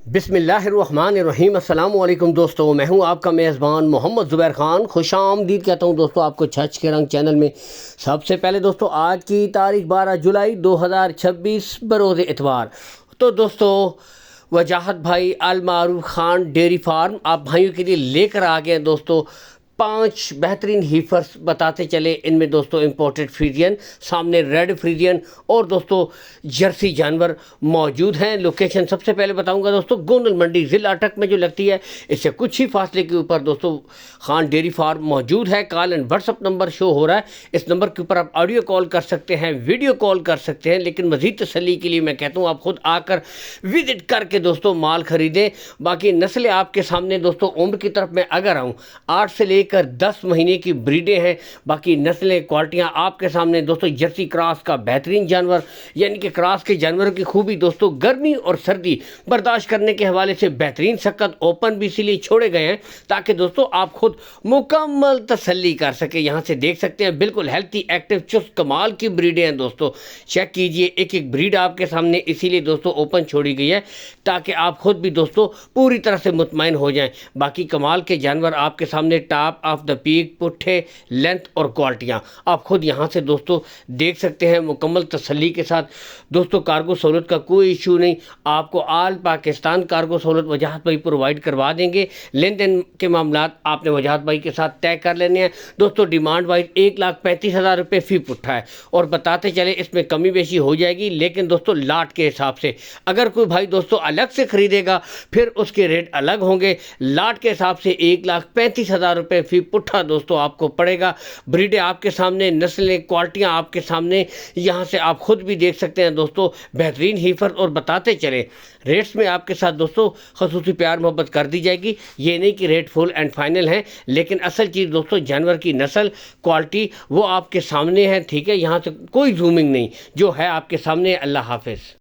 बिस्मिल्लाहिर्रहमानिर्रहीम। अस्सलाम वालेकुम दोस्तों, मैं हूं आपका मेज़बान मोहम्मद ज़ुबैर ख़ान। खुश आमदीद कहता हूं दोस्तों आपको छच के रंग चैनल में। सबसे पहले दोस्तों आज की तारीख 12 जुलाई 2026 बरोज़ इतवार। तो दोस्तों वजाहत भाई अल मारूफ खान डेयरी फार्म आप भाइयों के लिए लेकर आ गए हैं दोस्तों 5 बेहतरीन हीफर्स बताते चले। इनमें दोस्तों इंपोर्टेड फ्रीजियन, सामने रेड फ्रीजियन और दोस्तों जर्सी जानवर मौजूद हैं। लोकेशन सबसे पहले बताऊंगा दोस्तों, गोंदल मंडी ज़िला अटक में जो लगती है, इससे कुछ ही फासले के ऊपर दोस्तों खान डेयरी फार्म मौजूद है। Call and WhatsApp number show हो रहा है, इस नंबर के ऊपर आप ऑडियो कॉल कर सकते हैं, वीडियो कॉल कर सकते हैं। लेकिन मज़ीद तसल्ली के लिए मैं कहता हूँ आप खुद आकर विजिट करके दोस्तों माल ख़रीदें। बाकी नस्लें आपके सामने दोस्तों, उम्र की तरफ मैं अगर आऊँ 8 से लेकर 10 महीने की ब्रीडें हैं। बाकी नस्लें क्वालिटियाँ आपके सामने दोस्तों। जर्सी क्रॉस का बेहतरीन जानवर, यानी कि क्रॉस के जानवरों की खूबी दोस्तों गर्मी और सर्दी बर्दाश्त करने के हवाले से बेहतरीन सख्त ओपन भी इसीलिए छोड़े गए हैं ताकि दोस्तों आप खुद मुकम्मल तसल्ली कर सके। यहाँ से देख सकते हैं बिल्कुल हेल्थी एक्टिव चुस्त कमाल की ब्रीडें हैं दोस्तों। चेक कीजिए, एक एक ब्रीड आपके सामने इसीलिए दोस्तों ओपन छोड़ी गई है ताकि आप खुद भी दोस्तों पूरी तरह से मुतमईन हो जाएं। बाकी कमाल के जानवर आपके सामने, टॉप ऑफ द पीक, पुट्ठे, लेंथ और क्वालिटियाँ आप खुद यहाँ से दोस्तों देख सकते हैं मुकम्मल तसल्ली के साथ। दोस्तों कार्गो सहूलत का कोई इशू नहीं, आपको आल पाकिस्तान कार्गो सहूलत वजाहत भाई प्रोवाइड करवा देंगे। लेन देन के मामला आपने वजाहत भाई के साथ तय कर लेने हैं दोस्तों। डिमांड वाइज 1,35,000 रुपये फ़ी पुट्ठा है और बताते चले इसमें कमी बेशी हो जाएगी, लेकिन दोस्तों लाट के हिसाब से। अगर कोई भाई दोस्तों अलग से ख़रीदेगा फिर उसके रेट अलग होंगे। लाट के हिसाब से 1,35,000 रुपये फ़ी पुट्ठा दोस्तों आपको पड़ेगा। ब्रीडें आपके सामने, नस्लें क्वालिटियाँ आपके सामने, यहाँ से आप खुद भी देख सकते हैं दोस्तों बेहतरीन हीफर। और बताते चले रेट्स में आपके साथ दोस्तों खसूसी प्यार मोहब्बत कर दी जाएगी। ये नहीं कि रेट फुल एंड फाइनल है, लेकिन असल चीज़ दोस्तों जानवर की नस्ल क्वालिटी वो आपके सामने है। ठीक है, यहाँ से कोई जूमिंग नहीं, जो है आपके सामने। अल्लाह हाफिज़।